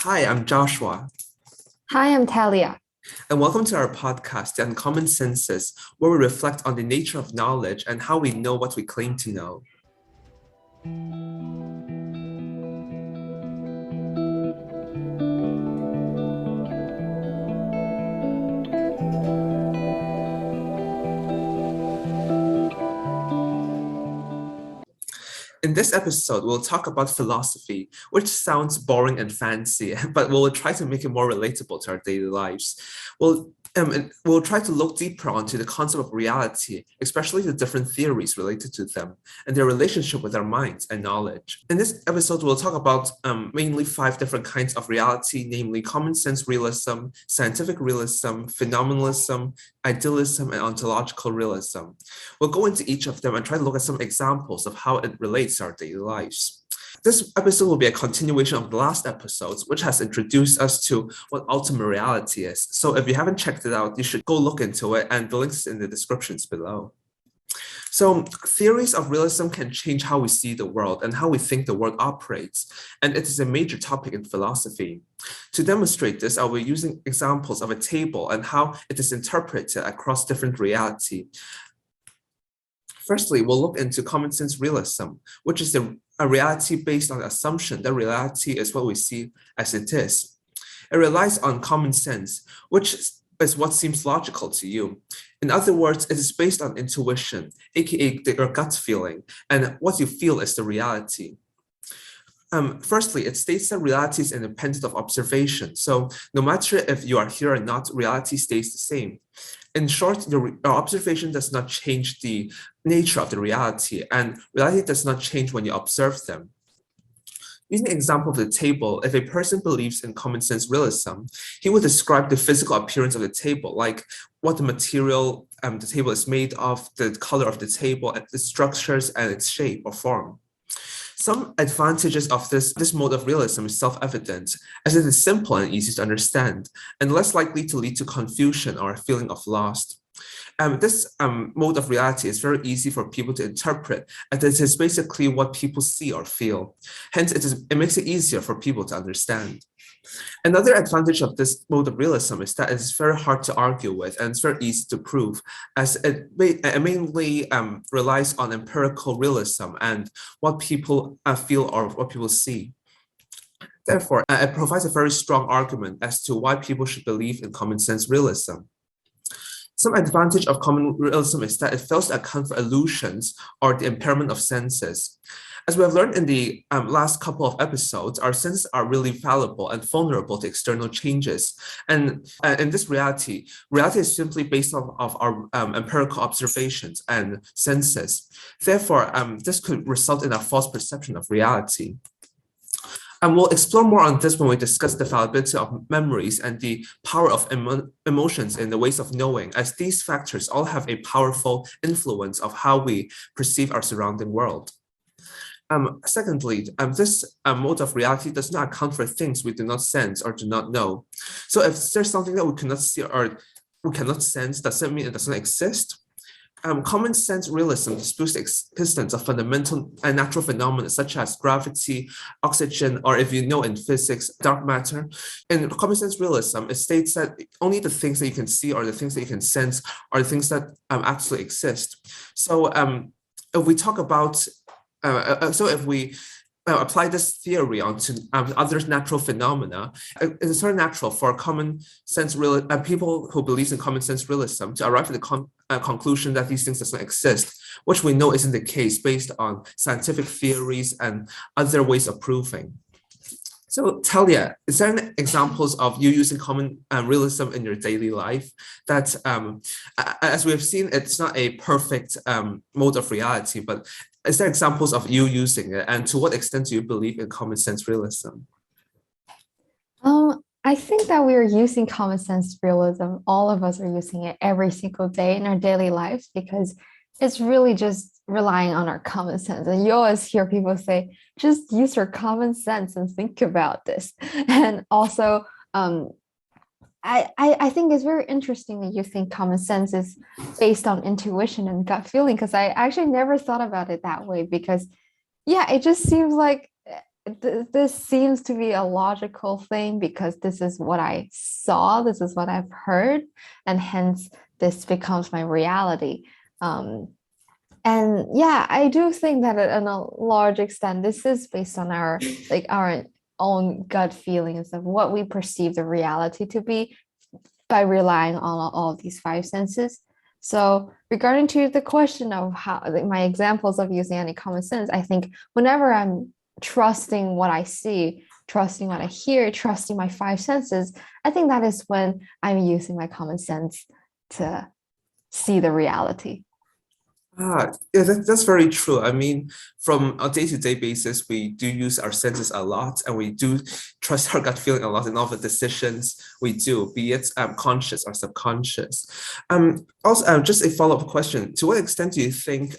Hi, I'm Joshua, Hi, I'm Talia. and welcome to our podcast, The Uncommon Senses, where we reflect on the nature of knowledge and how we know what we claim to know. In this episode, we'll talk about philosophy, which sounds boring and fancy, but we'll try to make it more relatable to our daily lives. We'll try to look deeper onto the concept of reality, especially the different theories related to them and their relationship with our minds and knowledge. In this episode, we'll talk about mainly five different kinds of reality, namely common sense realism, scientific realism, phenomenalism, idealism, and ontological realism. We'll go into each of them and try to look at some examples of how it relates to our daily lives. This episode will be a continuation of the last episodes, which has introduced us to what ultimate reality is. So if you haven't checked it out, you should go look into it, and the links in the descriptions below. So theories of realism can change how we see the world and how we think the world operates, and it is a major topic in philosophy. To demonstrate this, I'll be using examples of a table and how it is interpreted across different reality. Firstly, we'll look into common sense realism, which is a reality based on the assumption that reality is what we see as it is. It relies on common sense, which is what seems logical to you. In other words, it is based on intuition, aka your gut feeling, and what you feel is the reality. Firstly, it states that reality is independent of observation. So no matter if you are here or not, reality stays the same. In short, your observation does not change the nature of the reality, and reality does not change when you observe them. Using the example of the table, if a person believes in common sense realism, he would describe the physical appearance of the table, like what the material the table is made of, the color of the table, its structures, and its shape or form. Some advantages of this mode of realism is self-evident, as it is simple and easy to understand, and less likely to lead to confusion or a feeling of lost. This mode of reality is very easy for people to interpret, as it is basically what people see or feel. Hence, it makes it easier for people to understand. Another advantage of this mode of realism is that it's very hard to argue with and it's very easy to prove, as it mainly relies on empirical realism and what people feel or what people see. Therefore, it provides a very strong argument as to why people should believe in common sense realism. Some advantage of common realism is that it fails to account for illusions or the impairment of senses. As we have learned in the last couple of episodes, our senses are really fallible and vulnerable to external changes. And in this reality is simply based on of our empirical observations and senses. Therefore, this could result in a false perception of reality. And we'll explore more on this when we discuss the fallibility of memories and the power of emotions in the ways of knowing, as these factors all have a powerful influence of how we perceive our surrounding world. Secondly, this mode of reality does not account for things we do not sense or do not know. So if there's something that we cannot see or we cannot sense, does that mean it doesn't exist? Common sense realism disputes the existence of fundamental and natural phenomena such as gravity, oxygen, or if you know in physics, dark matter. In common sense realism, it states that only the things that you can see or the things that you can sense are the things that actually exist. So if we talk about if we apply this theory onto other natural phenomena, it is very natural for common sense people who believe in common sense realism to arrive at the conclusion that these things does not exist, which we know isn't the case based on scientific theories and other ways of proving. So Talia, is there any examples of you using common realism in your daily life that, as we have seen, it's not a perfect mode of reality, but is there examples of you using it, and to what extent do you believe in common sense realism? I think that we are using common sense realism. All of us are using it every single day in our daily lives because it's really just relying on our common sense. And you always hear people say, just use your common sense and think about this. And also, I think it's very interesting that you think common sense is based on intuition and gut feeling, because I actually never thought about it that way because, yeah, it just seems like this seems to be a logical thing because this is what I saw, this is what I've heard, and hence this becomes my reality. Um, and yeah, I do think that in a large extent, this is based on our own gut feelings of what we perceive the reality to be by relying on all of these five senses. So regarding to the question of how like, my examples of using any common sense, I think whenever I'm trusting what I see, trusting what I hear, trusting my five senses, I think that is when I'm using my common sense to see the reality. Yeah, that's very true. I mean, from a day-to-day basis, we do use our senses a lot, and we do trust our gut feeling a lot in all the decisions we do, be it conscious or subconscious. Also, just a follow-up question: to what extent do you think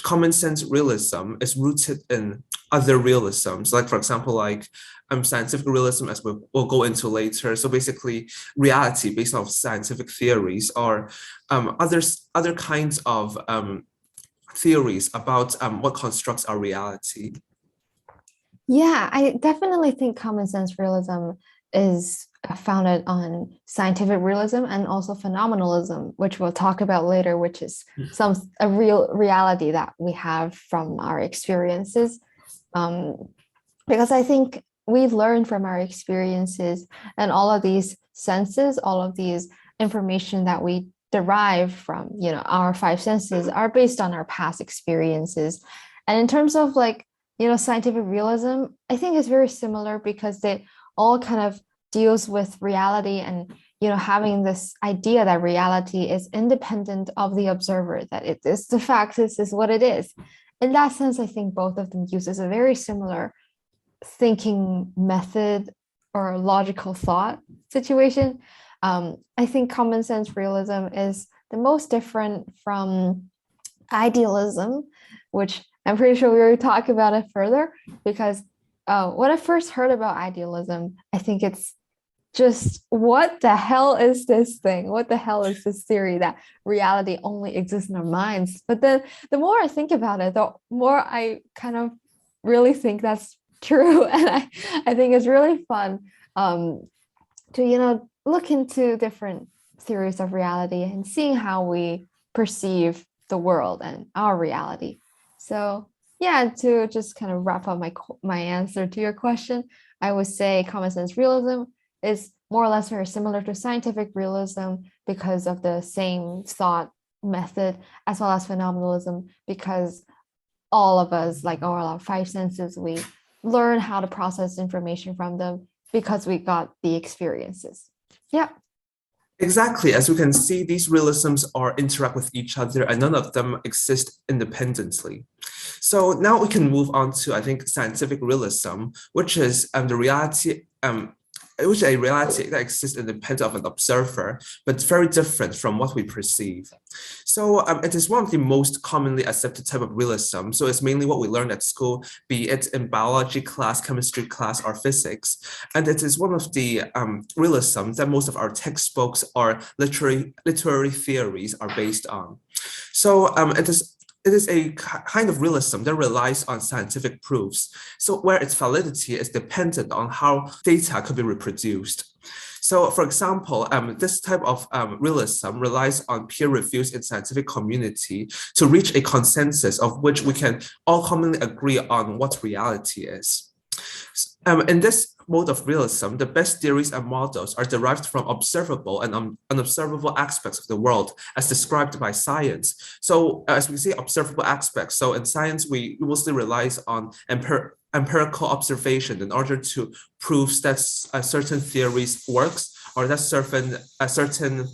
common sense realism is rooted in other realisms, like for example, like scientific realism, as we'll go into later? So basically, reality based on scientific theories, or other kinds of theories about what constructs our reality. Yeah, I definitely think common sense realism is founded on scientific realism and also phenomenalism, which we'll talk about later, which is a real reality that we have from our experiences. Um, because I think we've learned from our experiences and all of these senses, all of these information that we derive from, our five senses are based on our past experiences. And in terms of scientific realism, I think is very similar because they all kind of deals with reality and, having this idea that reality is independent of the observer, that it is the fact, this is what it is. In that sense, I think both of them uses a very similar thinking method or logical thought situation. I think common sense realism is the most different from idealism, which I'm pretty sure we will talk about it further because when I first heard about idealism, I think it's just what the hell is this thing? What the hell is this theory that reality only exists in our minds? But then the more I think about it, the more I kind of really think that's true. And I think it's really fun to, look into different theories of reality and seeing how we perceive the world and our reality. So yeah, to just kind of wrap up my answer to your question, I would say common sense realism is more or less very similar to scientific realism because of the same thought method, as well as phenomenalism, because all of us, like all our five senses, we learn how to process information from them because we got the experiences. Yeah. Exactly. As we can see, these realisms are interact with each other and none of them exist independently. So now we can move on to, I think, scientific realism, which is the reality, which is a reality that exists independent of an observer, but very different from what we perceive. So it is one of the most commonly accepted type of realism. So it's mainly what we learn at school, be it in biology class, chemistry class, or physics. And it is one of the realism that most of our textbooks or literary theories are based on. So it is a kind of realism that relies on scientific proofs, so where its validity is dependent on how data could be reproduced. So, for example, this type of realism relies on peer reviews in scientific community to reach a consensus of which we can all commonly agree on what reality is. In this mode of realism, the best theories and models are derived from observable and unobservable aspects of the world as described by science. So as we say, observable aspects. So in science, we mostly rely on empirical observation in order to prove that certain theories works or that certain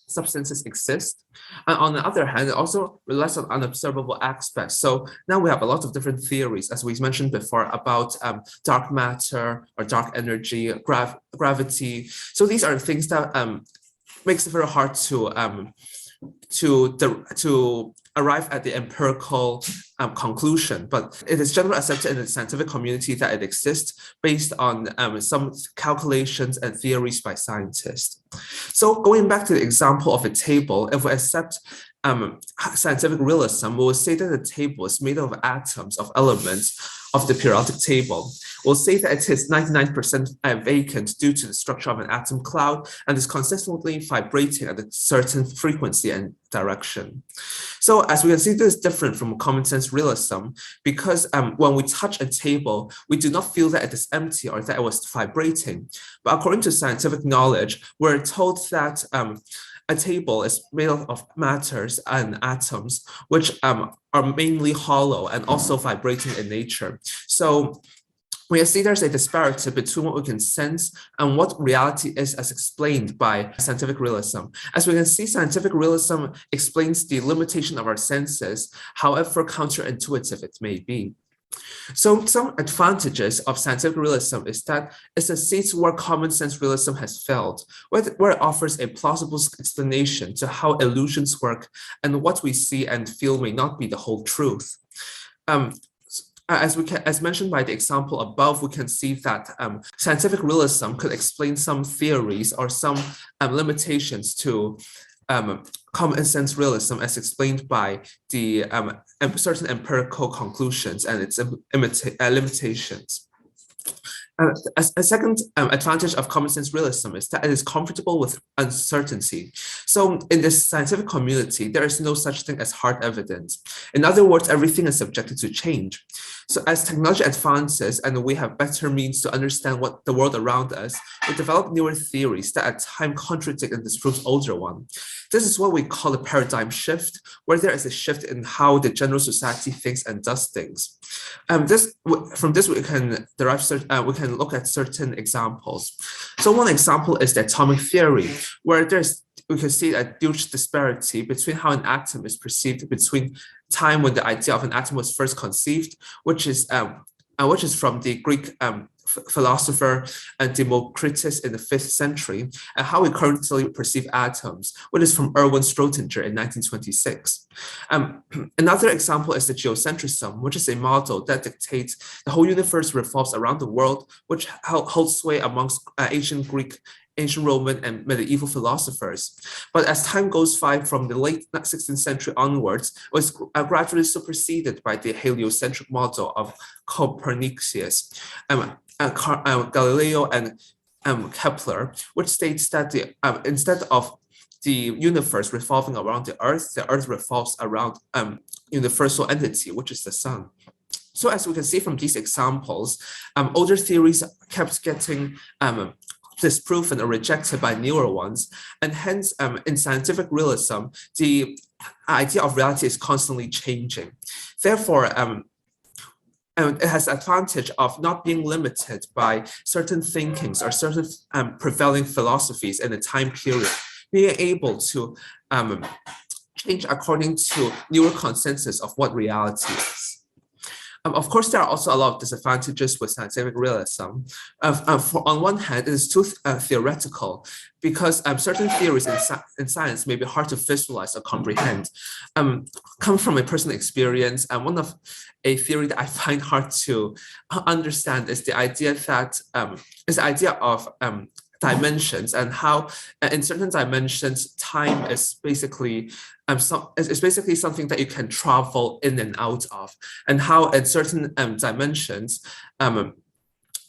substances exist. And on the other hand, it also relies on unobservable aspects. So now we have a lot of different theories, as we mentioned before, about dark matter or dark energy, gravity. So these are things that makes it very hard to arrive at the empirical conclusion, but it is generally accepted in the scientific community that it exists based on some calculations and theories by scientists. So going back to the example of a table, if we accept scientific realism, we will say that the table is made of atoms of elements of the periodic table. We'll say that it is 99% vacant due to the structure of an atom cloud and is consistently vibrating at a certain frequency and direction. So as we can see, this is different from common sense realism because when we touch a table, we do not feel that it is empty or that it was vibrating. But according to scientific knowledge, we're told that a table is made up of matters and atoms, which are mainly hollow and also vibrating in nature. So we see there's a disparity between what we can sense and what reality is as explained by scientific realism. As we can see, scientific realism explains the limitation of our senses, however counterintuitive it may be. So some advantages of scientific realism is that it's a seat where common sense realism has failed, where it offers a plausible explanation to how illusions work and what we see and feel may not be the whole truth. As mentioned by the example above, we can see that scientific realism could explain some theories or some limitations to common sense realism as explained by the certain empirical conclusions and its limitations. A second advantage of common sense realism is that it is comfortable with uncertainty. So in this scientific community, there is no such thing as hard evidence. In other words, everything is subjected to change. So as technology advances and we have better means to understand what the world around us, we develop newer theories that at times contradict and disprove older ones. This is what we call a paradigm shift, where there is a shift in how the general society thinks and does things. From this we can derive we can look at certain examples. So one example is the atomic theory, where we can see a huge disparity between how an atom is perceived between time when the idea of an atom was first conceived, which is from the Greek philosopher Democritus in the 5th century, and how we currently perceive atoms, which is from Erwin Schrödinger in 1926. Another example is the geocentrism, which is a model that dictates the whole universe revolves around the world, which holds sway amongst ancient Greek, ancient Roman, and medieval philosophers. But as time goes by, from the late 16th century onwards, it was gradually superseded by the heliocentric model of Copernicus, Galileo, and Kepler, which states that instead of the universe revolving around the Earth revolves around universal entity, which is the sun. So as we can see from these examples, older theories kept getting disproven or rejected by newer ones, and hence in scientific realism, the idea of reality is constantly changing. Therefore, it has the advantage of not being limited by certain thinkings or certain prevailing philosophies in a time period, being able to change according to newer consensus of what reality is. Of course, there are also a lot of disadvantages with scientific realism. On one hand, it is too theoretical because certain theories in science may be hard to visualize or comprehend. Come from a personal experience, and one of a theory that I find hard to understand is the idea of dimensions, and how in certain dimensions time is basically something that you can travel in and out of, and how in certain dimensions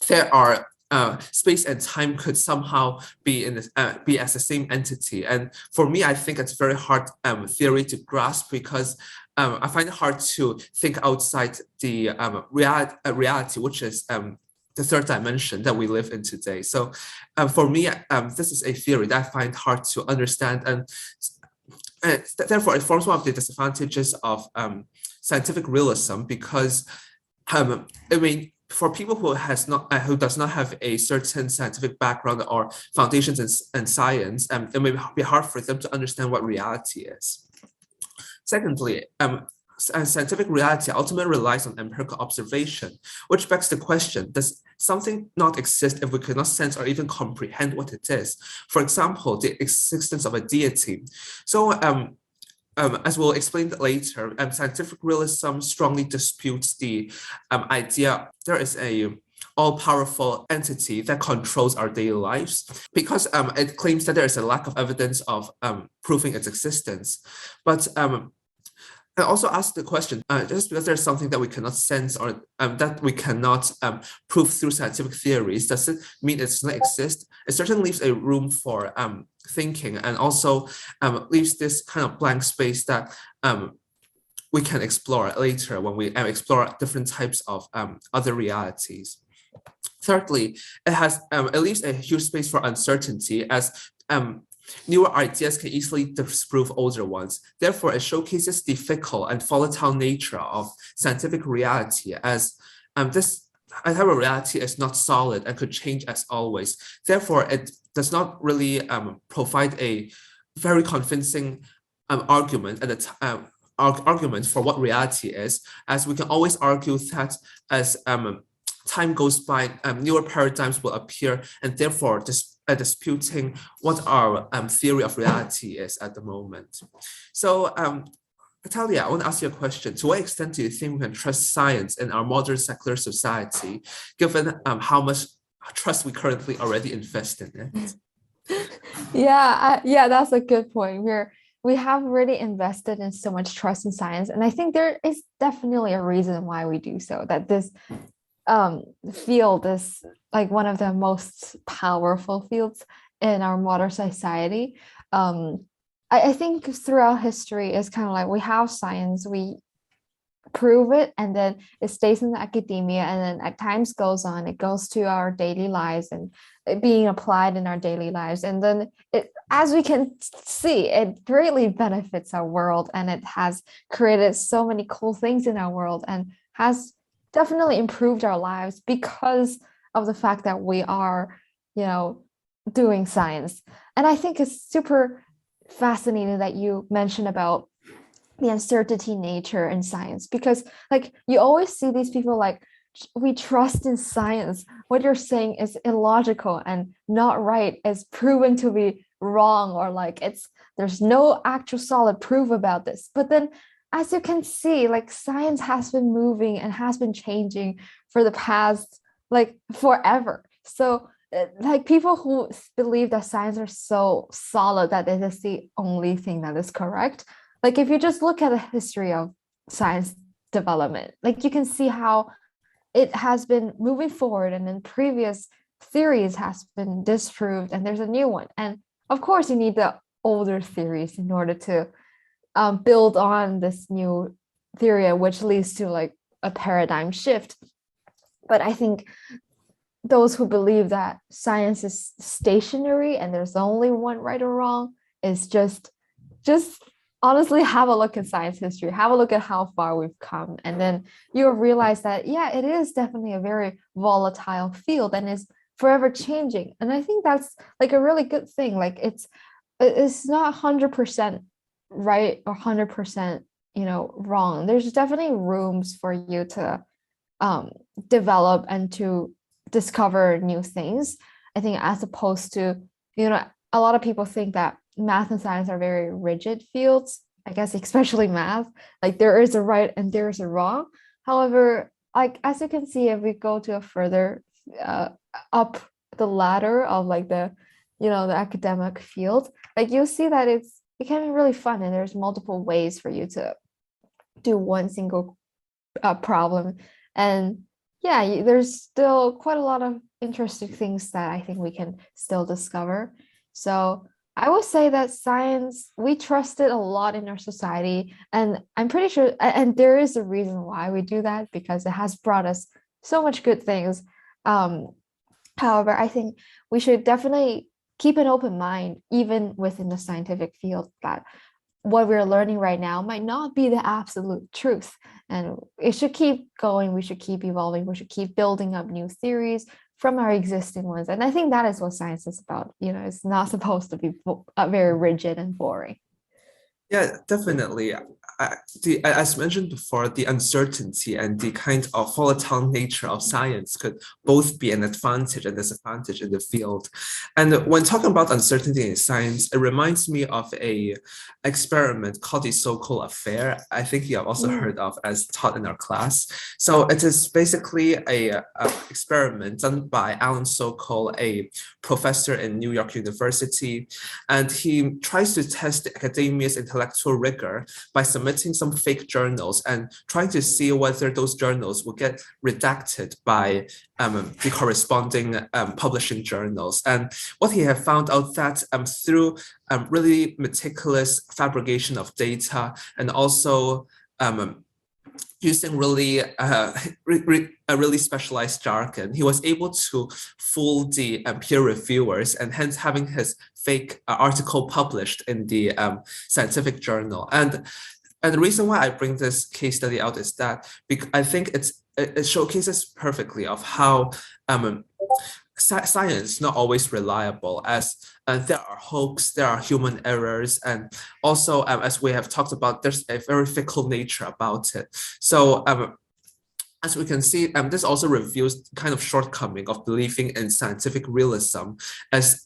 there are space and time could somehow be as the same entity. And for me, I think it's very hard theory to grasp because I find it hard to think outside the reality, which is the third dimension that we live in today. So for me, this is a theory that I find hard to understand, and therefore it forms one of the disadvantages of scientific realism, because for people who does not have a certain scientific background or foundations in science, it may be hard for them to understand what reality is. Secondly, scientific reality ultimately relies on empirical observation, which begs the question, does something not exist if we cannot sense or even comprehend what it is? For example, the existence of a deity. So as we'll explain later, scientific realism strongly disputes the idea there is a all-powerful entity that controls our daily lives, because it claims that there is a lack of evidence of proving its existence. But I also ask the question, just because there's something that we cannot sense or that we cannot prove through scientific theories, does it mean it does not exist? It certainly leaves a room for thinking, and also leaves this kind of blank space that we can explore later when we explore different types of other realities. Thirdly, it leaves a huge space for uncertainty, as newer ideas can easily disprove older ones. Therefore, it showcases the fickle and volatile nature of scientific reality, as this type of reality is not solid and could change as always. Therefore, it does not really provide a very convincing argument at the argument for what reality is, as we can always argue that as time goes by, newer paradigms will appear, and therefore disputing what our theory of reality is at the moment. So, Natalia, I want to ask you a question. To what extent do you think we can trust science in our modern secular society, given how much trust we currently already invest in it? Yeah, that's a good point. We have really invested in so much trust in science, and I think there is definitely a reason why we do so. That this field is like one of the most powerful fields in our modern society. I think throughout history, it's kind of like we have science, we prove it, and then it stays in the academia, and then at times goes on, it goes to our daily lives and it being applied in our daily lives, and then it, as we can see, it greatly benefits our world, and it has created so many cool things in our world, and has definitely improved our lives because of the fact that we are, doing science. And I think it's super fascinating that you mentioned about the uncertainty nature in science, because like you always see these people like, we trust in science, what you're saying is illogical and not right, is proven to be wrong, or like there's no actual solid proof about this. But then as you can see, like science has been moving and has been changing for the past like forever. So like people who believe that science are so solid that it is the only thing that is correct, like if you just look at the history of science development, like you can see how it has been moving forward, and then previous theories has been disproved and there's a new one, and of course you need the older theories in order to build on this new theory, which leads to like a paradigm shift. But I think those who believe that science is stationary and there's only one right or wrong is just honestly have a look at science history, have a look at how far we've come, and then you'll realize that it is definitely a very volatile field and is forever changing. And I think that's like a really good thing. Like it's not 100% right or 100% wrong. There's definitely rooms for you to develop and to discover new things. I think as opposed to a lot of people think that math and science are very rigid fields. I guess especially math, like there is a right and there is a wrong. However, like as you can see, if we go to a further up the ladder of like the the academic field, like you'll see that it can be really fun, and there's multiple ways for you to do one single problem. And there's still quite a lot of interesting things that I think we can still discover. So I would say that science, we trust it a lot in our society, and I'm pretty sure, and there is a reason why we do that, because it has brought us so much good things. However, I think we should definitely keep an open mind, even within the scientific field, that what we're learning right now might not be the absolute truth, and it should keep going. We should keep evolving. We should keep building up new theories from our existing ones. And I think that is what science is about. It's not supposed to be very rigid and boring. Yeah, definitely. As mentioned before, the uncertainty and the kind of volatile nature of science could both be an advantage and disadvantage in the field. And when talking about uncertainty in science, it reminds me of a experiment called the Sokhal Affair. I think you have also heard of as taught in our class. So it is basically a experiment done by Alan Sokal, a professor in New York University, and he tries to test the academia's intelligence intellectual rigor by submitting some fake journals and trying to see whether those journals will get redacted by the corresponding publishing journals. And what he had found out that through really meticulous fabrication of data and also using really a really specialized jargon, he was able to fool the peer reviewers and hence having his fake article published in the scientific journal. And the reason why I bring this case study out is that I think it showcases perfectly of how science is not always reliable, as there are hoax, there are human errors, and also as we have talked about, there's a very fickle nature about it. So as we can see, this also reveals kind of shortcoming of believing in scientific realism, as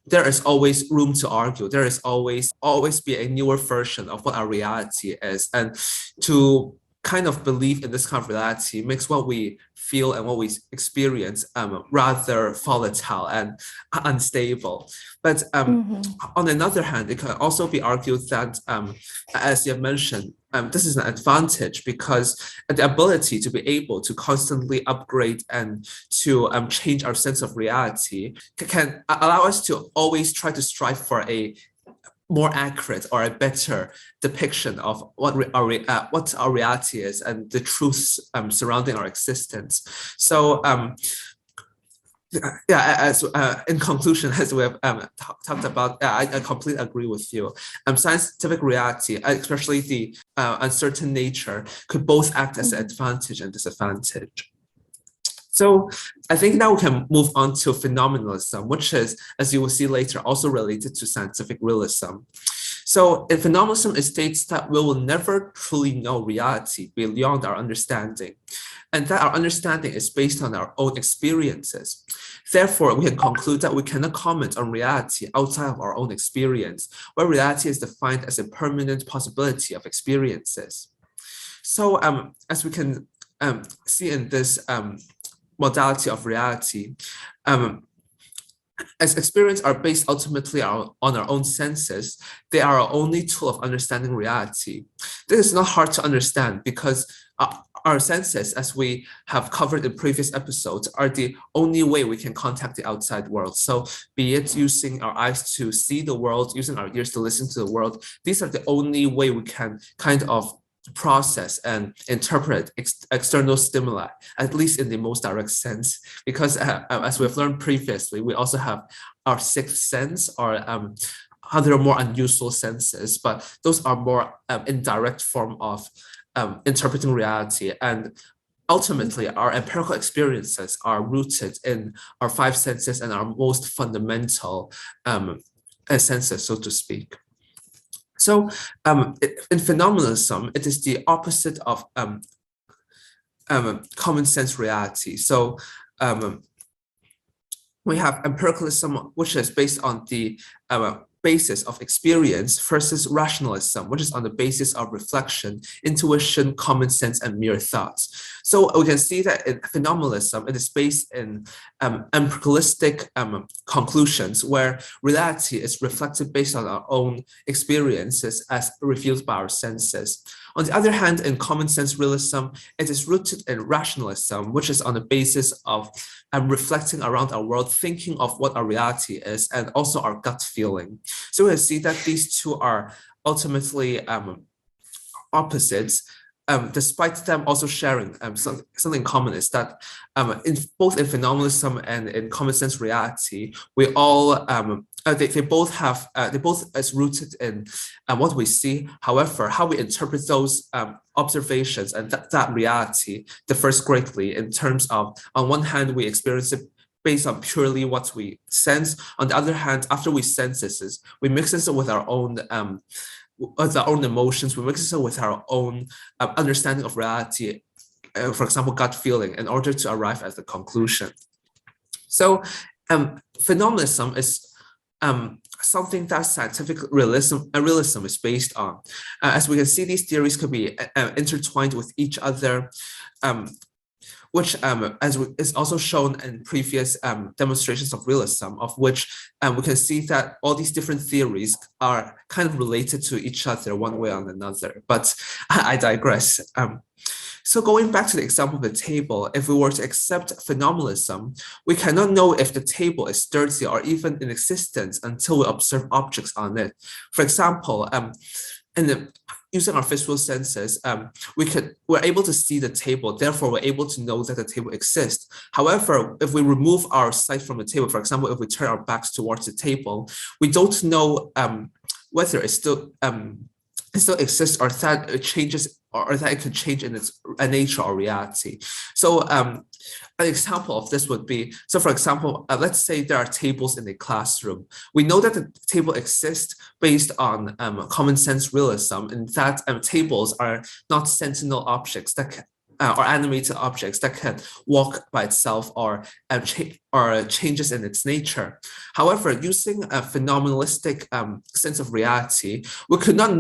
there is always room to argue. There is always be a newer version of what our reality is, and to kind of believe in this kind of reality makes what we feel and what we experience rather volatile and unstable. But on the other hand, it can also be argued that, as you have mentioned, this is an advantage because the ability to be able to constantly upgrade and to change our sense of reality can allow us to always try to strive for a more accurate or a better depiction of what our reality is and the truths surrounding our existence. So as in conclusion, as we have talked about, I completely agree with you. Scientific reality, especially the uncertain nature, could both act as an advantage and disadvantage. So I think now we can move on to phenomenalism, which is, as you will see later, also related to scientific realism. So in phenomenalism, it states that we will never truly know reality beyond our understanding, and that our understanding is based on our own experiences. Therefore, we can conclude that we cannot comment on reality outside of our own experience, where reality is defined as a permanent possibility of experiences. So as we can see in this modality of reality, as experience are based ultimately on our own senses, they are our only tool of understanding reality. This is not hard to understand because our senses, as we have covered in previous episodes, are the only way we can contact the outside world. So be it using our eyes to see the world, using our ears to listen to the world, these are the only way we can kind of process and interpret external stimuli, at least in the most direct sense, because as we've learned previously, we also have our sixth sense or other more unusual senses, but those are more indirect form of interpreting reality. And ultimately, our empirical experiences are rooted in our five senses and our most fundamental senses, so to speak. So in phenomenalism, it is the opposite of common sense reality. So we have empiricalism, which is based on the basis of experience, versus rationalism, which is on the basis of reflection, intuition, common sense, and mere thoughts. So we can see that in phenomenalism, it is based in empiricalistic conclusions, where reality is reflected based on our own experiences as revealed by our senses. On the other hand, in common sense realism, it is rooted in rationalism, which is on the basis of reflecting around our world, thinking of what our reality is, and also our gut feeling. So we see that these two are ultimately opposites, despite them also sharing something common, is that in both in phenomenalism and in common sense reality, we all they both is rooted in what we see. However, how we interpret those observations and that reality differs greatly in terms of, on one hand, we experience it based on purely what we sense. On the other hand, after we sense this, we mix this with our own emotions, we mix it with our own understanding of reality, for example, gut feeling, in order to arrive at the conclusion. So phenomenalism is something that scientific realism is based on. As we can see, these theories could be intertwined with each other. which is also shown in previous demonstrations of realism, of which we can see that all these different theories are kind of related to each other one way or another. But I digress. So going back to the example of the table, if we were to accept phenomenalism, we cannot know if the table is sturdy or even in existence until we observe objects on it. For example, using our visual senses, we're able to see the table, therefore we're able to know that the table exists. However, if we remove our sight from the table, for example, if we turn our backs towards the table, we don't know whether it still exists or that it changes or that it could change in its nature or reality. So an example of this would be, so for example, let's say there are tables in a classroom. We know that the table exists based on common sense realism, and that tables are not sentinel objects that can, or animated objects that can walk by itself or changes in its nature. However, using a phenomenalistic sense of reality, we could not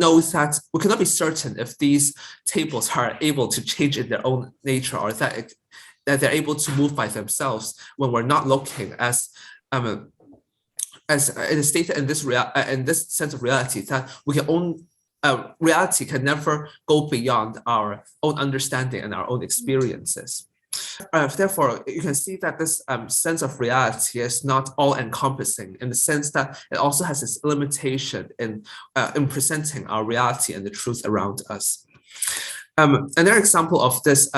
be certain if these tables are able to change in their own nature, or that they're able to move by themselves when we're not looking, as it is stated in this sense of reality, that we can reality can never go beyond our own understanding and our own experiences. Therefore, you can see that this sense of reality is not all-encompassing, in the sense that it also has its limitation in presenting our reality and the truth around us. Another example of this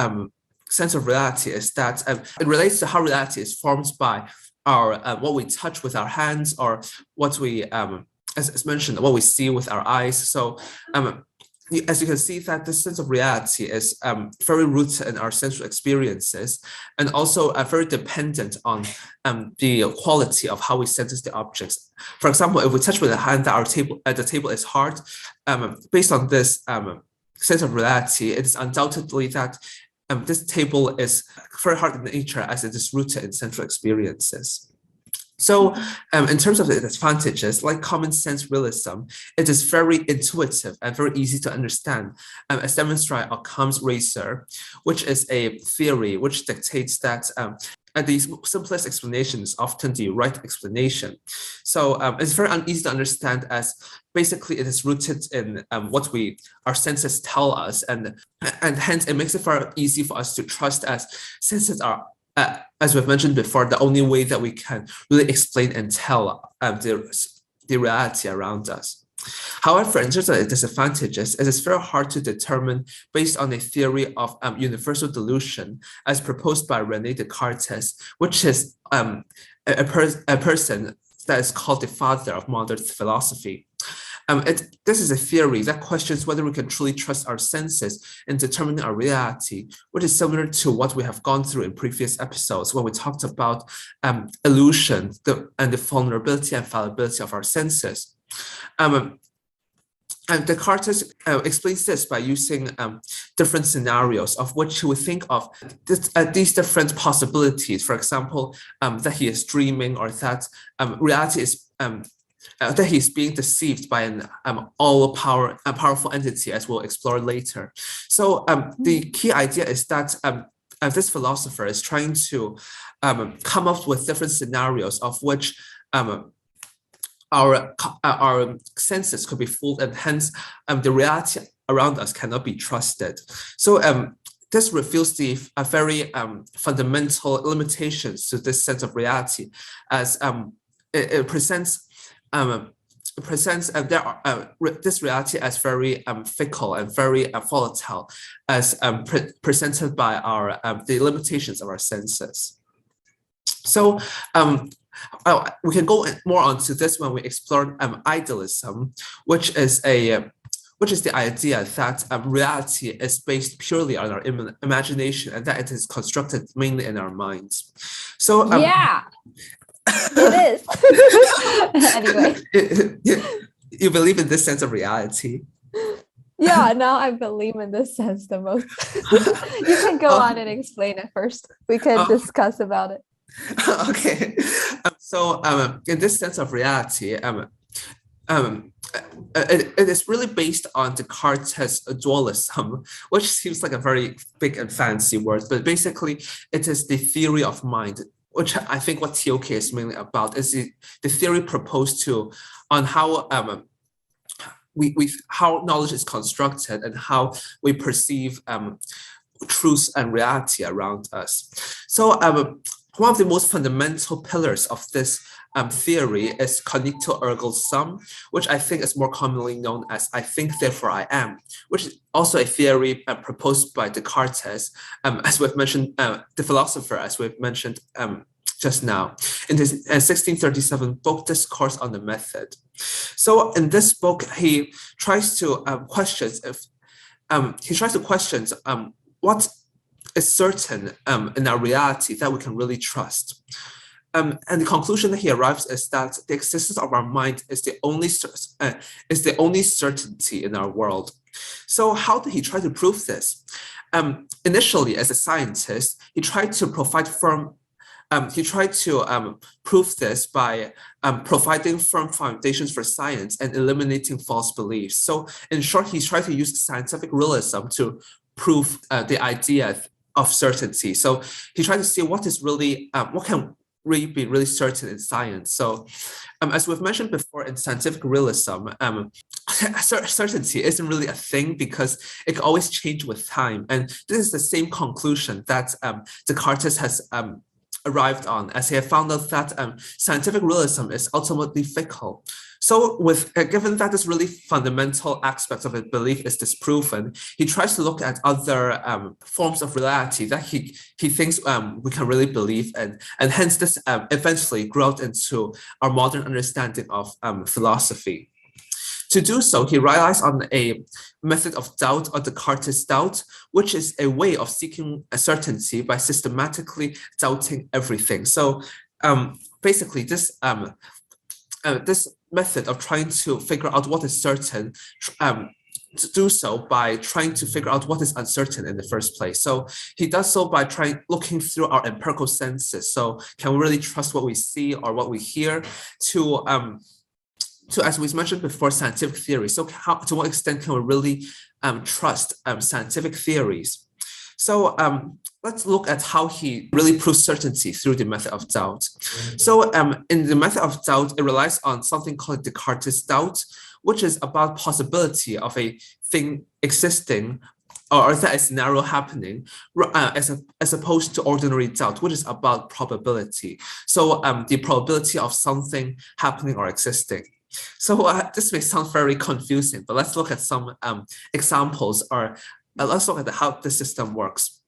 sense of reality is that it relates to how reality is formed by our what we touch with our hands, or what we as mentioned, what we see with our eyes. So as you can see, that this sense of reality is very rooted in our sensual experiences, and also very dependent on the quality of how we sense the objects. For example, if we touch with a hand that the table is hard, based on this sense of reality, it is undoubtedly that this table is very hard in nature, as it is rooted in sensual experiences. So in terms of the advantages, like common sense realism, it is very intuitive and very easy to understand, as demonstrated by Occam's razor, which is a theory which dictates that the simplest explanation is often the right explanation. So it's very uneasy to understand, as basically it is rooted in what our senses tell us, and hence it makes it very easy for us to trust, as senses are, as we've mentioned before, the only way that we can really explain and tell the reality around us. However, in terms of the disadvantages, it is very hard to determine based on a theory of universal delusion as proposed by René Descartes, which is a person that is called the father of modern philosophy. This is a theory that questions whether we can truly trust our senses in determining our reality, which is similar to what we have gone through in previous episodes when we talked about illusion and the vulnerability and fallibility of our senses. And Descartes explains this by using different scenarios, of which he would think of these different possibilities. For example, that he is dreaming, or that reality is that he's being deceived by an powerful entity, as we'll explore later. So the key idea is that this philosopher is trying to come up with different scenarios of which our senses could be fooled, and hence the reality around us cannot be trusted. So this reveals the very fundamental limitations to this sense of reality, as it presents this reality as very fickle and very volatile, as presented by the limitations of our senses. So we can go more onto this when we explore idealism, which is the idea that reality is based purely on our imagination, and that it is constructed mainly in our minds. So yeah. It is. Anyway. You believe in this sense of reality? Yeah, now I believe in this sense the most. You can go on and explain it first. We can discuss about it. Okay. So in this sense of reality, it is really based on Descartes' dualism, which seems like a very big and fancy word, but basically it is the theory of mind, which I think what TOK is mainly about, is the theory proposed to on how how knowledge is constructed and how we perceive truth and reality around us. So one of the most fundamental pillars of this theory is cognito ergo sum, which I think is more commonly known as I think, therefore I am, which is also a theory proposed by Descartes, as we've mentioned, the philosopher, as we've mentioned just now, in his 1637 book, Discourse on the Method. So in this book, he tries to question what is certain in our reality that we can really trust. And the conclusion that he arrives is that the existence of our mind is the only certainty in our world. So how did he try to prove this? Initially, as a scientist, he tried to prove this by providing firm foundations for science and eliminating false beliefs. So in short, he tried to use scientific realism to prove the idea of certainty. So he tried to see what is really, what can really be really certain in science. So as we've mentioned before, in scientific realism, certainty isn't really a thing because it can always change with time. And this is the same conclusion that Descartes has arrived on, as he had found out that scientific realism is ultimately fickle. So with given that this really fundamental aspect of his belief is disproven, he tries to look at other forms of reality that he thinks we can really believe in, and hence this eventually grew out into our modern understanding of philosophy. To do so, he relies on a method of doubt, or Descartes' doubt, which is a way of seeking a certainty by systematically doubting everything. So basically, this method of trying to figure out what is certain, to do so by trying to figure out what is uncertain in the first place. So he does so by looking through our empirical senses. So can we really trust what we see or what we hear? To, as we mentioned before, scientific theory. So to what extent can we really trust scientific theories? So let's look at how he really proves certainty through the method of doubt. So in the method of doubt, it relies on something called Descartes' doubt, which is about possibility of a thing existing or that a scenario happening, as opposed to ordinary doubt, which is about probability. So the probability of something happening or existing. So this may sound very confusing, but let's look at some examples, or let's look at how the system works.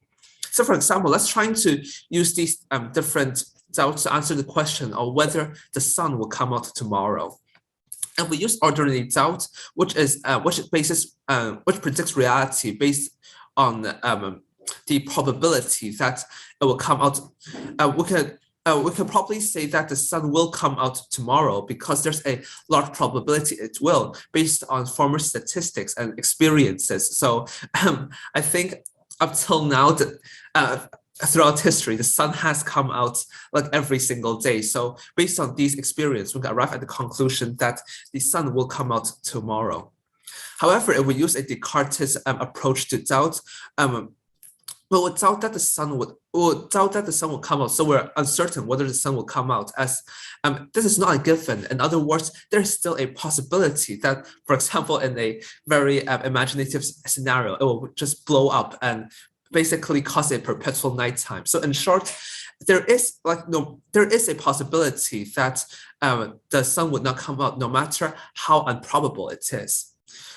So for example, let's try to use these different doubts to answer the question of whether the sun will come out tomorrow. And we use ordinary doubt, which predicts reality based on the probability that it will come out. We can probably say that the sun will come out tomorrow because there's a large probability it will, based on former statistics and experiences. So I think up till now, throughout history, the sun has come out like every single day. So based on these experiences, we can arrive at the conclusion that the sun will come out tomorrow. However, if we use a Descartes approach to doubt, well, we doubt that the sun will come out. So we're uncertain whether the sun will come out, as this is not a given. In other words, there's still a possibility that, for example, in a very imaginative scenario, it will just blow up and basically cause a perpetual nighttime. So in short, there is a possibility that the sun would not come out, no matter how improbable it is.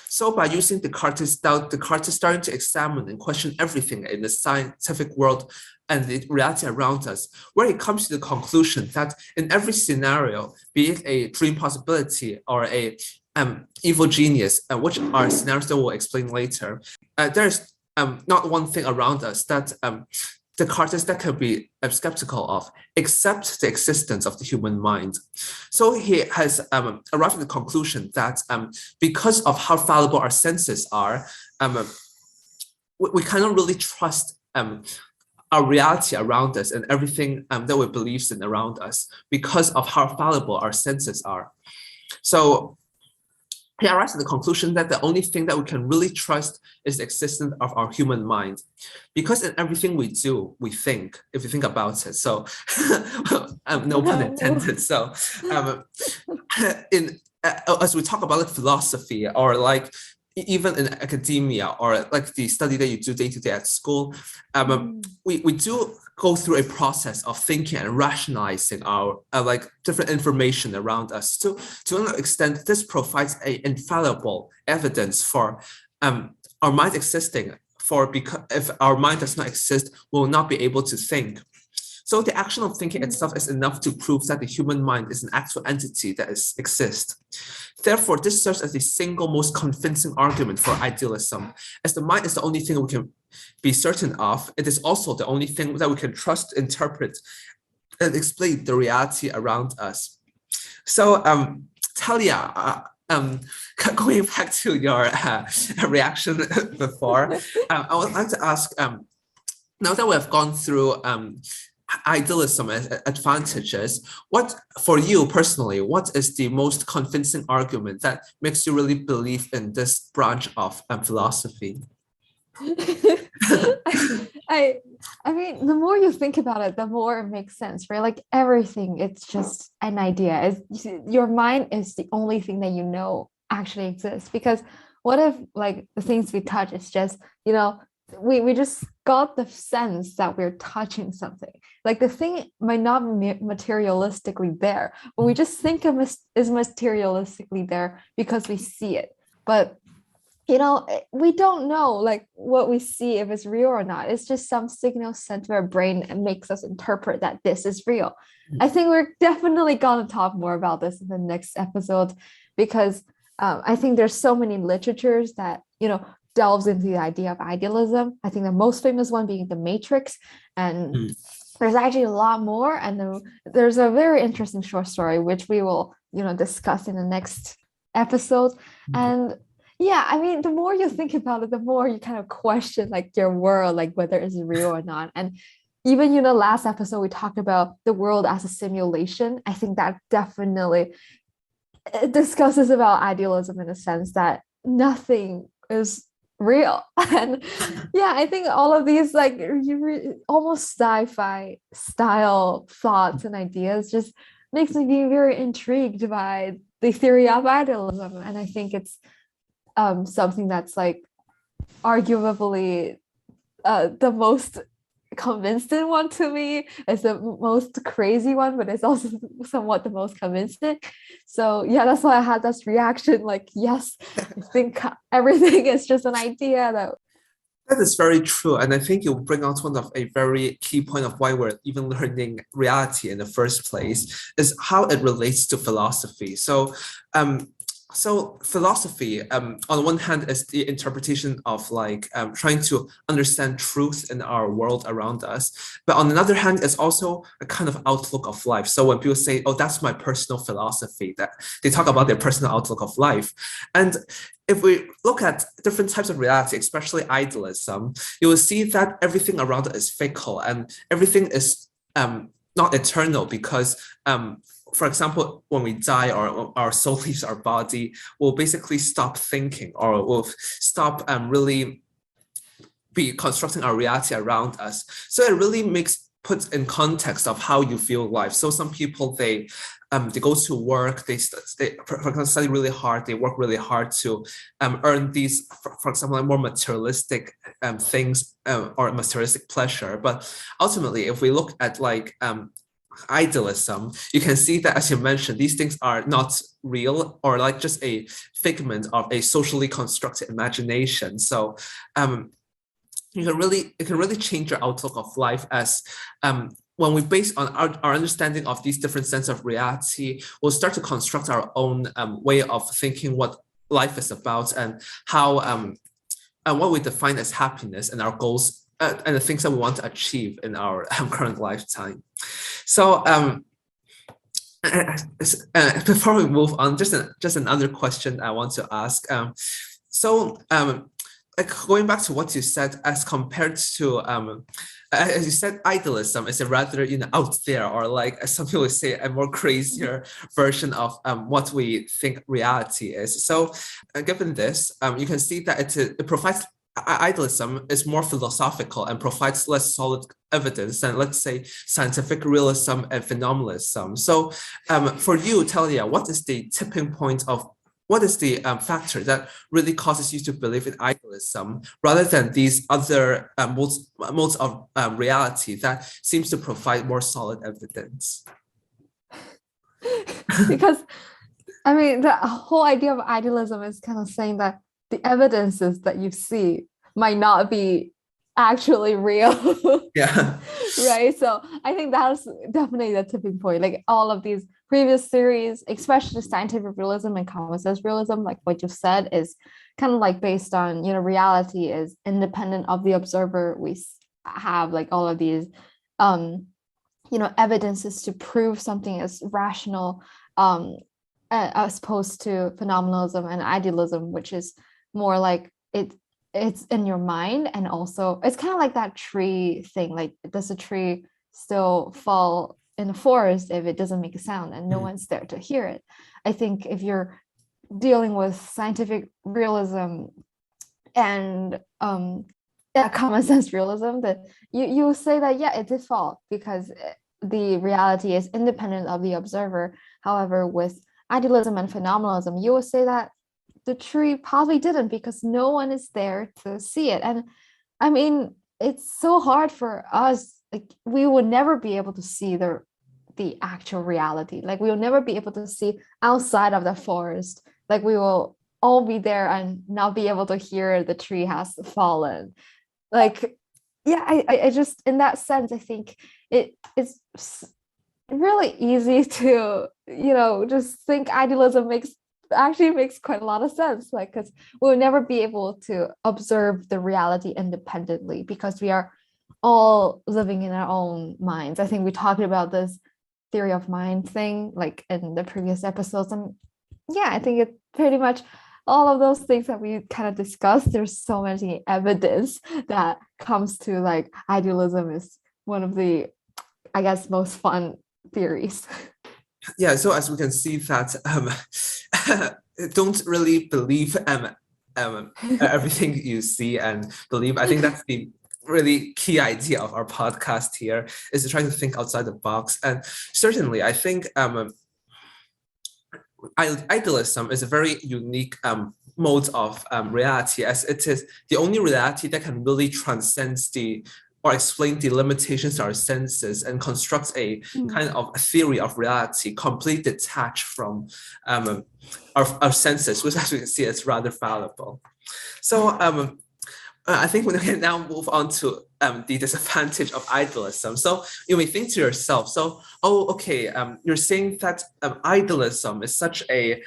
So by using Descartes' doubt, Descartes is starting to examine and question everything in the scientific world and the reality around us, where he comes to the conclusion that in every scenario, be it a dream possibility or a evil genius, which are scenarios that we'll explain later, there's not one thing around us that Descartes that can be skeptical of, except the existence of the human mind. So he has arrived at the conclusion that because of how fallible our senses are, we cannot really trust our reality around us and everything that we believe in around us because of how fallible our senses are. So he arrives at the conclusion that the only thing that we can really trust is the existence of our human mind. Because in everything we do, we think, if you think about it. So, no pun intended. So, um, in as we talk about like philosophy or like even in academia or like the study that you do day to day at school, we do go through a process of thinking and rationalizing our like different information around us. To an extent, this provides a infallible evidence for our mind existing. For because if our mind does not exist, we will not be able to think. So the action of thinking itself is enough to prove that the human mind is an actual entity that exists. Therefore, this serves as the single most convincing argument for idealism. As the mind is the only thing we can be certain of, it is also the only thing that we can trust, interpret, and explain the reality around us. So, Talia, going back to your reaction before, I would like to ask, now that we have gone through idealism advantages, what for you personally, what is the most convincing argument that makes you really believe in this branch of philosophy? I mean, the more you think about it, the more it makes sense, right? Like everything, it's just an idea. Your mind is the only thing that you know actually exists. Because what if like the things we touch is just, we just got the sense that we're touching something. Like the thing might not be materialistically there, but we just think of it is materialistically there because we see it. But we don't know like what we see if it's real or not. It's just some signal sent to our brain and makes us interpret that this is real. I think we're definitely going to talk more about this in the next episode, because I think there's so many literatures that delves into the idea of idealism. I think the most famous one being The Matrix, and there's actually a lot more. And there's a very interesting short story which we will discuss in the next episode. And yeah, I mean, the more you think about it, the more you kind of question like your world, like whether it's real or not. And even last episode we talked about the world as a simulation. I think that definitely discusses about idealism in a sense that nothing is real. And yeah, I think all of these like almost sci-fi style thoughts and ideas just makes me be very intrigued by the theory of idealism. And I think it's something that's like arguably the most convincing one to me. It's the most crazy one, but it's also somewhat the most convincing. So yeah, that's why I had this reaction like, yes, I think everything is just an idea. That is very true. And I think you bring out one of a very key point of why we're even learning reality in the first place, is how it relates to philosophy. So philosophy, on one hand, is the interpretation of like trying to understand truth in our world around us. But on another hand, it's also a kind of outlook of life. So when people say, oh, that's my personal philosophy, that they talk about their personal outlook of life. And if we look at different types of reality, especially idealism, you will see that everything around it is fickle and everything is not eternal, because for example, when we die or our soul leaves our body, we'll basically stop thinking, or we'll stop really be constructing our reality around us. So it really puts in context of how you feel life. So some people, they go to work, they for example, study really hard, they work really hard to earn these, for example, like more materialistic things or materialistic pleasure. But ultimately, if we look at like idealism, you can see that, as you mentioned, these things are not real, or like just a figment of a socially constructed imagination. So it can really change your outlook of life, as when we base on our understanding of these different senses of reality, we'll start to construct our own way of thinking what life is about, and how and what we define as happiness, and our goals and the things that we want to achieve in our current lifetime. So before we move on, just another question I want to ask. like going back to what you said, as compared to as you said, idealism is a rather out there, or like as some people say, a more crazier version of what we think reality is. So given this, you can see that it provides idealism is more philosophical and provides less solid evidence than, let's say, scientific realism and phenomenalism. So for you, Talia, what is the tipping point of what is the factor that really causes you to believe in idealism rather than these other modes of reality that seems to provide more solid evidence? Because I mean, the whole idea of idealism is kind of saying that the evidences that you see might not be actually real. Yeah. Right. So I think that's definitely the tipping point. Like all of these previous theories, especially scientific realism and common sense realism, like what you said, is kind of like based on, reality is independent of the observer. We have like all of these evidences to prove something is rational, as opposed to phenomenalism and idealism, which is more like it's in your mind. And also it's kind of like that tree thing, like does a tree still fall in the forest if it doesn't make a sound and no one's there to hear it? I think if you're dealing with scientific realism and common sense realism, that you say that it did fall because the reality is independent of the observer. However, with idealism and phenomenalism, you will say that the tree probably didn't because no one is there to see it. And I mean, it's so hard for us. Like we would never be able to see the actual reality. Like we will never be able to see outside of the forest. Like we will all be there and not be able to hear the tree has fallen. Like, I just, in that sense, I think it's really easy to, just think idealism makes quite a lot of sense, like because we'll never be able to observe the reality independently because we are all living in our own minds. I think we talked about this theory of mind thing like in the previous episodes, and I think it pretty much all of those things that we kind of discussed. There's so many evidence that comes to like idealism is one of the, I guess, most fun theories. Yeah, so as we can see that don't really believe everything you see and believe. I think that's the really key idea of our podcast here, is to try to think outside the box. And certainly I think idealism is a very unique mode of reality, as it is the only reality that can really transcend or explain the limitations of our senses and construct a kind of a theory of reality completely detached from our senses, which as we can see is rather fallible. So I think we can now move on to the disadvantage of idealism. So you may think to yourself, so, okay, you're saying that idealism is such a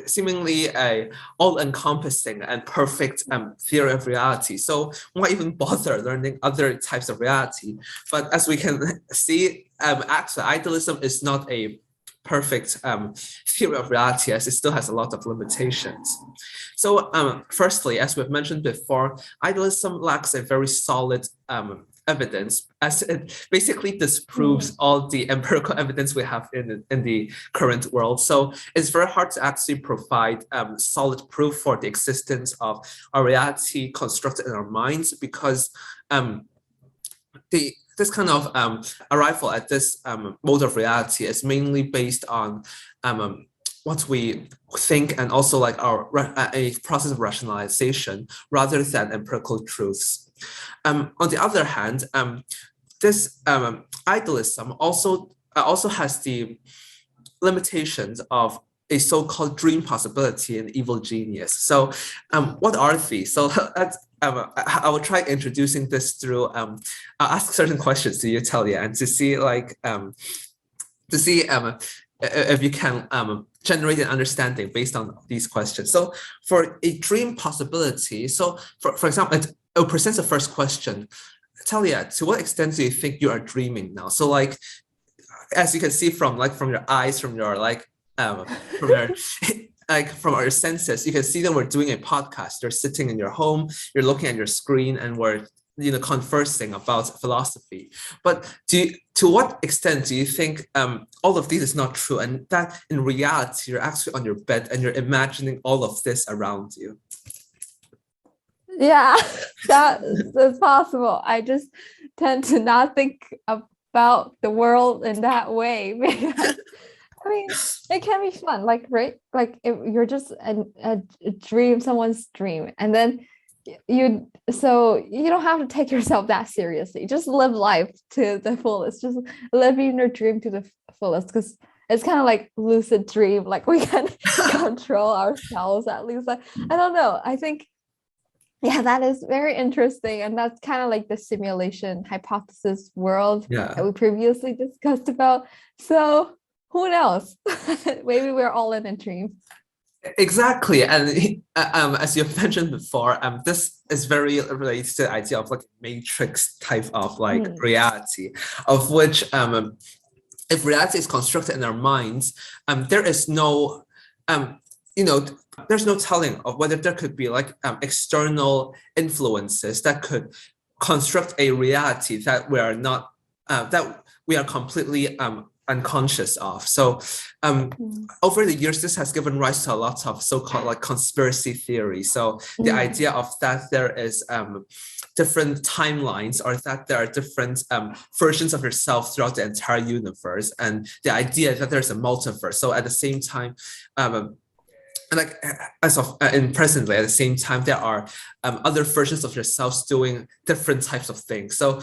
seemingly a all-encompassing and perfect theory of reality. So why even bother learning other types of reality? But as we can see, actually, idealism is not a perfect theory of reality, as it still has a lot of limitations. So firstly, as we've mentioned before, idealism lacks a very solid evidence, as it basically disproves all the empirical evidence we have in the current world. So it's very hard to actually provide solid proof for the existence of a reality constructed in our minds, because this kind of arrival at this mode of reality is mainly based on what we think, and also like a process of rationalization rather than empirical truths. On the other hand, this idealism also has the limitations of a so-called dream possibility and evil genius. So what are these? So I will try introducing this through, I'll ask certain questions to you, Talia, and to see if you can generate an understanding based on these questions. So for a dream possibility, so for example, it presents the first question. Talia, to what extent do you think you are dreaming now? So like, as you can see from your eyes, from your like from our senses, you can see that we're doing a podcast. You're sitting in your home, you're looking at your screen, and we're conversing about philosophy. But to what extent do you think all of this is not true, and that in reality you're actually on your bed and you're imagining all of this around you? Yeah, that's possible. I just tend to not think about the world in that way because I mean, it can be fun, like, right? Like if you're just a dream, someone's dream, and then you don't have to take yourself that seriously. Just live life to the fullest. Just living your dream to the fullest, because it's kind of like lucid dream. Like we can control ourselves at least. Like, I don't know. I think yeah, that is very interesting. And that's kind of like the simulation hypothesis world that we previously discussed about. So who knows? Maybe we're all in a dream. Exactly. And as you mentioned before, this is very related to the idea of like matrix type of like reality, of which if reality is constructed in our minds, there is no there's no telling of whether there could be like external influences that could construct a reality that we are not that we are completely unconscious of. So over the years, this has given rise to a lot of so-called like conspiracy theory. So the idea of that there is different timelines, or that there are different versions of yourself throughout the entire universe, and the idea that there's a multiverse. So at the same time, like as of in presently, at the same time, there are other versions of yourselves doing different types of things. So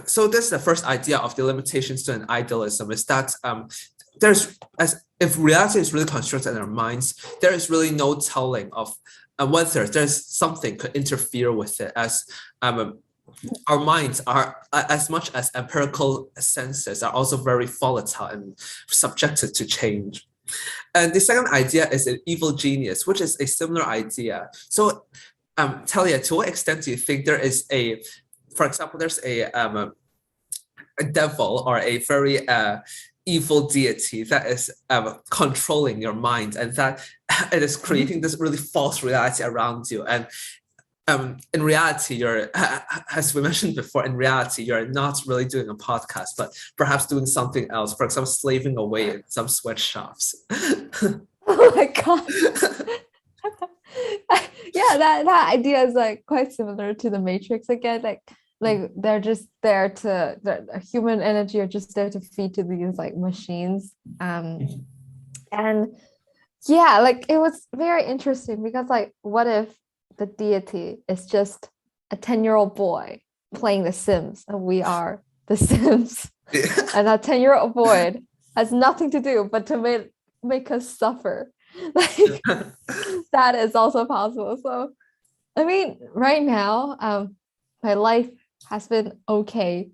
so this is the first idea of the limitations to an idealism, is that there's, as if reality is really constructed in our minds, there is really no telling of whether there's something could interfere with it, as our minds are, as much as empirical senses, are also very volatile and subjected to change. And the second idea is an evil genius, which is a similar idea. So Telia, to what extent do you think there is for example, there's a devil or a very evil deity that is controlling your mind, and that it is creating this really false reality around you. And in reality, you're, as we mentioned before, in reality, you're not really doing a podcast, but perhaps doing something else. For example, slaving away in some sweatshops. Oh my God. Yeah, that idea is like quite similar to the Matrix again. Like they're just there to, the human energy are just there to feed to these like machines. And yeah, like it was very interesting because like, what if the deity is just a 10-year-old boy playing The Sims, and we are the Sims, and that 10-year-old boy has nothing to do but to make us suffer. Like that is also possible. So I mean, right now, my life has been okay.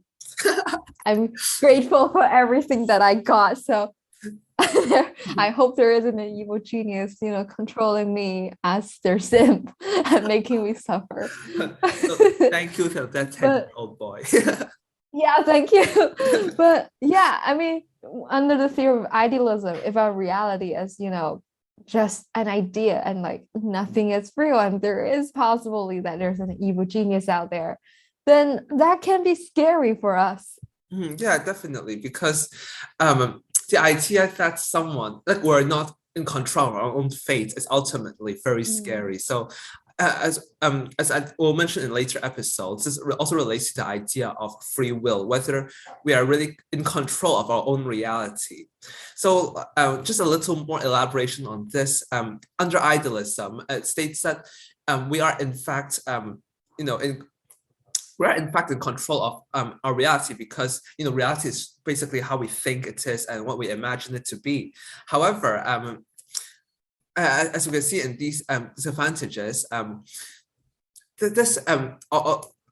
I'm grateful for everything that I got. So I hope there isn't an evil genius, controlling me as their simp and making me suffer. So thank you to that 10-year-old boy. Yeah, thank you. But yeah, I mean, under the theory of idealism, if our reality is, just an idea and like nothing is real, and there is possibly that there's an evil genius out there, then that can be scary for us. Yeah, definitely, because the idea that someone, like we're not in control of our own fate, is ultimately very scary. So as I will mention in later episodes, this also relates to the idea of free will, whether we are really in control of our own reality. So just a little more elaboration on this. Under idealism, it states that we are in fact we're in fact in control of our reality, because reality is basically how we think it is and what we imagine it to be. However, as you can see in these disadvantages,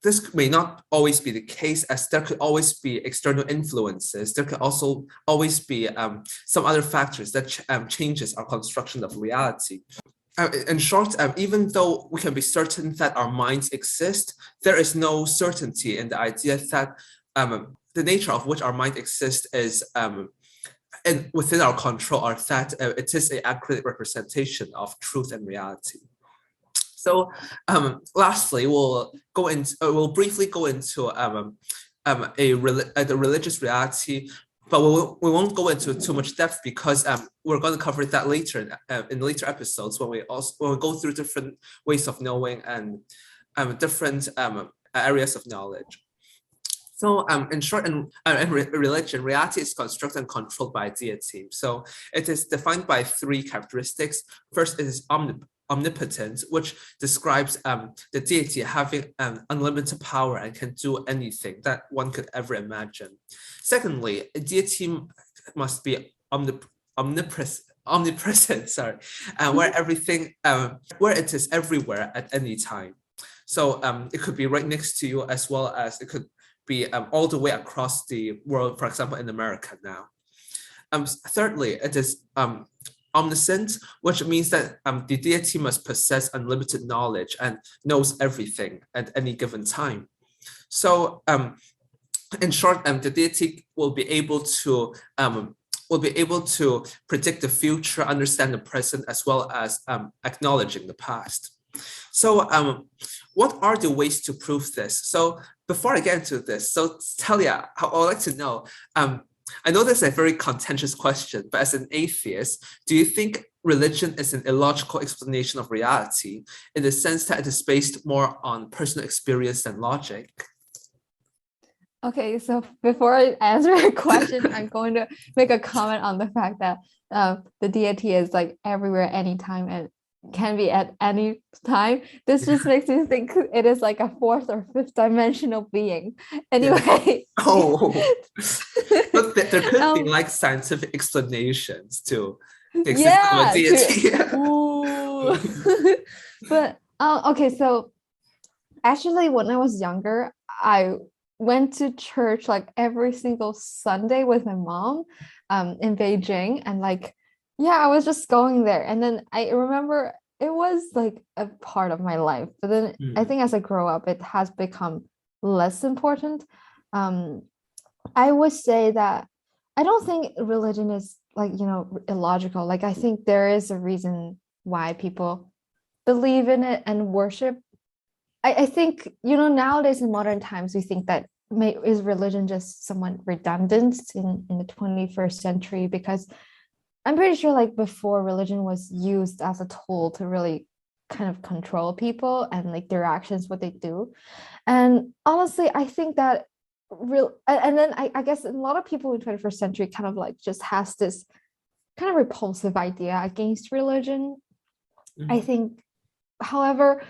this may not always be the case, as there could always be external influences. There could also always be some other factors that changes our construction of reality. In short, even though we can be certain that our minds exist, there is no certainty in the idea that the nature of which our mind exists and within our control, or that it is an accurate representation of truth and reality. So lastly, we'll briefly go into the religious reality, but we won't go into too much depth because we're going to cover that later in later episodes when we go through different ways of knowing and different areas of knowledge. So in short, in religion, reality is constructed and controlled by a deity. So it is defined by three characteristics. First, it is omnipotent, which describes the deity having unlimited power and can do anything that one could ever imagine. Secondly, a deity must be omnipresent, sorry, where it is everywhere at any time. So it could be right next to you, as well as it could be all the way across the world, for example, in America now. Thirdly, it is omniscient, which means that the deity must possess unlimited knowledge and knows everything at any given time. So in short, the deity will be able to predict the future, understand the present, as well as acknowledging the past. So what are the ways to prove this? So before I get into this, so Telia, I would like to know, I know this is a very contentious question, but as an atheist, do you think religion is an illogical explanation of reality in the sense that it is based more on personal experience than logic? Okay, so before I answer your question, I'm going to make a comment on the fact that the deity is like everywhere, anytime, and can be at any time. This just makes me think it is like a fourth or fifth dimensional being. Anyway. Oh, but there could be like scientific explanations to the existence of a deity. But okay, so actually when I was younger, I went to church like every single Sunday with my mom in Beijing, and like I was just going there, and then I remember it was like a part of my life, but then I think as I grow up it has become less important. I would say that I don't think religion is like illogical. Like I think there is a reason why people believe in it and worship. I think nowadays in modern times we think that is religion just somewhat redundant in the 21st century, because I'm pretty sure like before religion was used as a tool to really kind of control people and like their actions, what they do. And honestly, I think that and then I guess a lot of people in 21st century kind of like just has this kind of repulsive idea against religion. I think, however,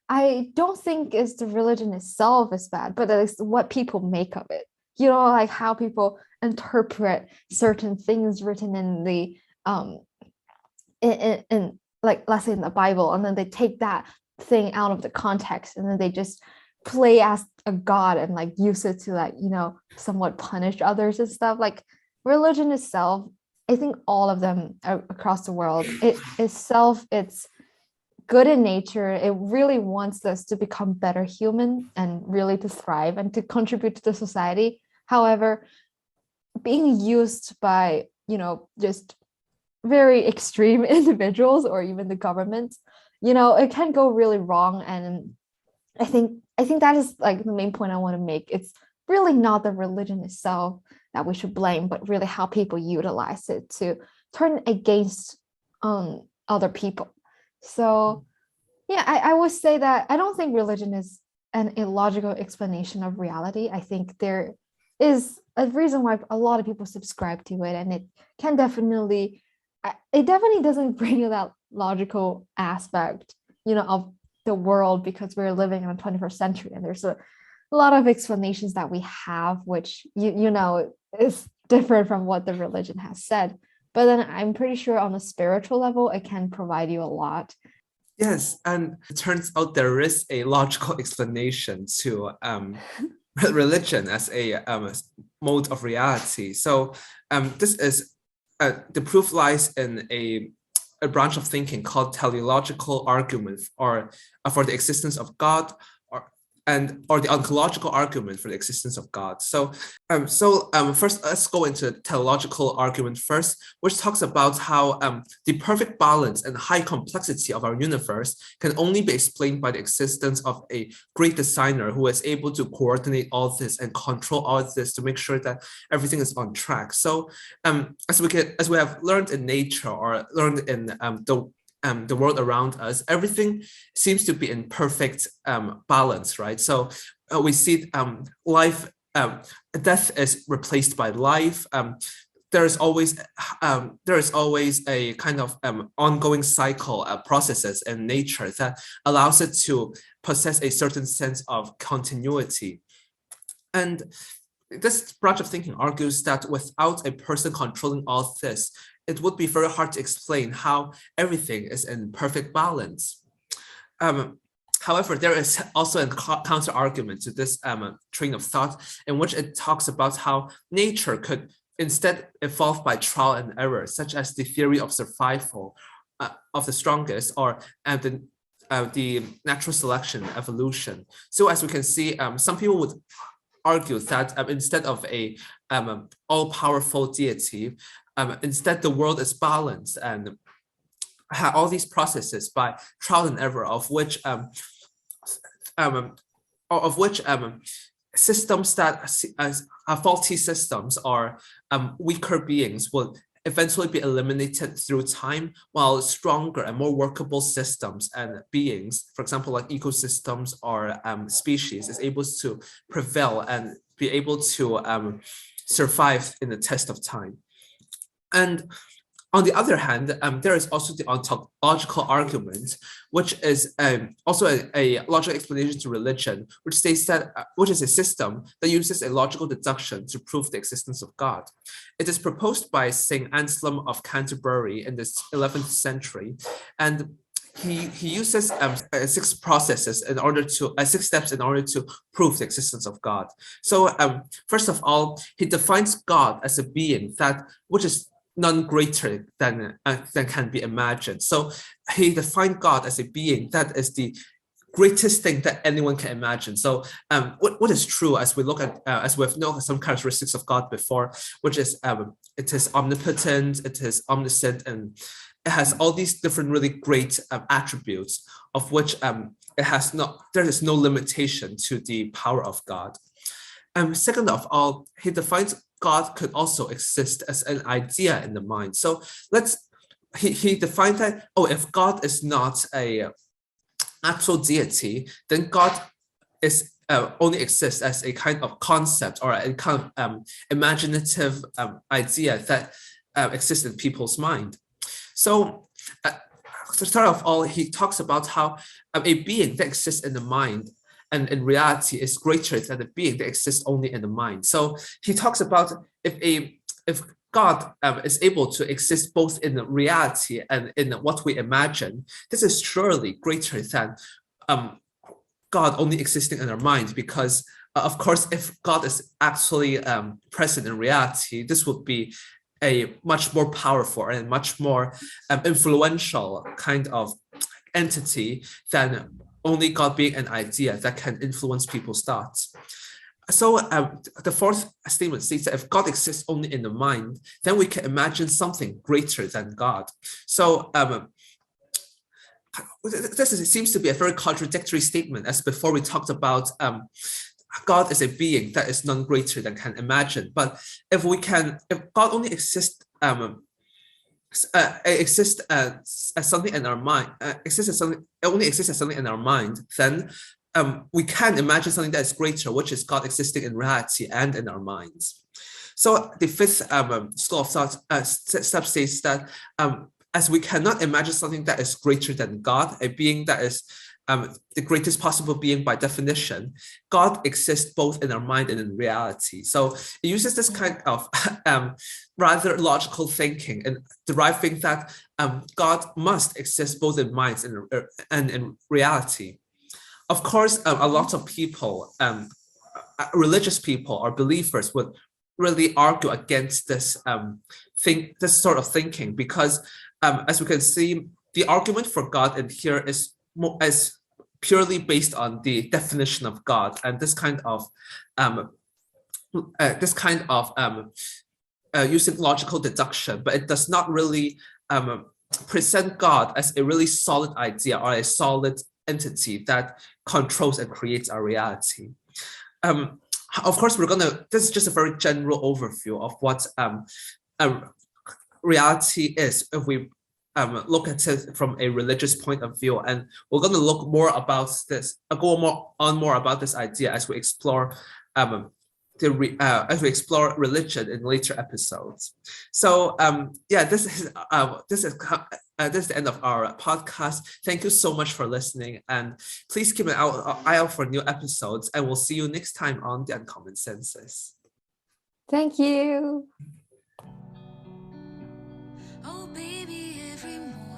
I don't think it's the religion itself is bad, but it's what people make of it. Like how people interpret certain things written in the in like let's say in the Bible, and then they take that thing out of the context and then they just play as a god and like use it to like somewhat punish others and stuff. Like religion itself, I think all of them across the world, it's good in nature. It really wants us to become better human and really to thrive and to contribute to the society. However, being used by just very extreme individuals or even the government, it can go really wrong. And I think that is like the main point I want to make. It's really not the religion itself that we should blame, but really how people utilize it to turn against other people. So I would say that I don't think religion is an illogical explanation of reality. I think there is a reason why a lot of people subscribe to it, and it definitely doesn't bring that logical aspect of the world, because we're living in the 21st century and there's a lot of explanations that we have which is different from what the religion has said. But then I'm pretty sure on a spiritual level it can provide you a lot. Yes, and it turns out there is a logical explanation to religion as a mode of reality. So this is the proof lies in a branch of thinking called teleological argument, or for the existence of God, or the ontological argument for the existence of God. So, first, let's go into the teleological argument first, which talks about how the perfect balance and high complexity of our universe can only be explained by the existence of a great designer who is able to coordinate all this and control all this to make sure that everything is on track. So, as we have learned in nature or learned in the world around us, everything seems to be in perfect balance, right? So we see life, death is replaced by life. There is always a kind of ongoing cycle processes in nature that allows it to possess a certain sense of continuity. And this branch of thinking argues that without a person controlling all this, it would be very hard to explain how everything is in perfect balance. However, there is also a counter argument to this train of thought in which it talks about how nature could instead evolve by trial and error, such as the theory of survival of the strongest, or the natural selection, evolution. So as we can see, some people would argue that instead of a all-powerful deity, instead the world is balanced and all these processes by trial and error, of which systems that are faulty systems or weaker beings will eventually be eliminated through time, while stronger and more workable systems and beings, for example, like ecosystems or species, is able to prevail and be able to survive in the test of time. And on the other hand, there is also the ontological argument, which is also a logical explanation to religion, which states that which is a system that uses a logical deduction to prove the existence of God. It is proposed by Saint Anselm of Canterbury in the 11th century, and he uses 6 processes in order to 6 steps in order to prove the existence of God. So first of all, he defines God as a being which is none greater than can be imagined. So he defined God as a being that is the greatest thing that anyone can imagine. So what is true, as we look at as we've known some characteristics of God before, which is it is omnipotent, it is omniscient, and it has all these different really great attributes, of which there is no limitation to the power of God. Second of all, he defines God could also exist as an idea in the mind. So he defined that, if God is not a actual deity, then God is only exists as a kind of concept or a kind of imaginative idea that exists in people's mind. So to start off all, he talks about how a being that exists in the mind and in reality is greater than a being that exists only in the mind. So he talks about if God is able to exist both in reality and in what we imagine, this is surely greater than God only existing in our mind, because of course, if God is actually present in reality, this would be a much more powerful and much more influential kind of entity than only God being an idea that can influence people's thoughts. So the fourth statement states that if God exists only in the mind, then we can imagine something greater than God. So this seems to be a very contradictory statement, as before we talked about God is a being that is none greater than can imagine. But if God only exists as something in our mind, only exists as something in our mind, then we can imagine something that is greater, which is God existing in reality and in our minds. So the fifth school of thought step says that as we cannot imagine something that is greater than God, a being that is the greatest possible being by definition, God exists both in our mind and in reality. So it uses this kind of rather logical thinking and deriving that God must exist both in minds and in reality. Of course, a lot of people, religious people or believers, would really argue against this this sort of thinking, because as we can see, the argument for God in here is purely based on the definition of God, and this kind of using logical deduction, but it does not really present God as a really solid idea or a solid entity that controls and creates our reality. Of course, this is just a very general overview of what reality is if we look at it from a religious point of view. And we're going to look more about this, go more about this idea as we explore religion in later episodes. So this is the end of our podcast. Thank you so much for listening, and please keep an eye out for new episodes, and we'll see you next time on The Uncommon Senses. Thank you. Oh baby, every morning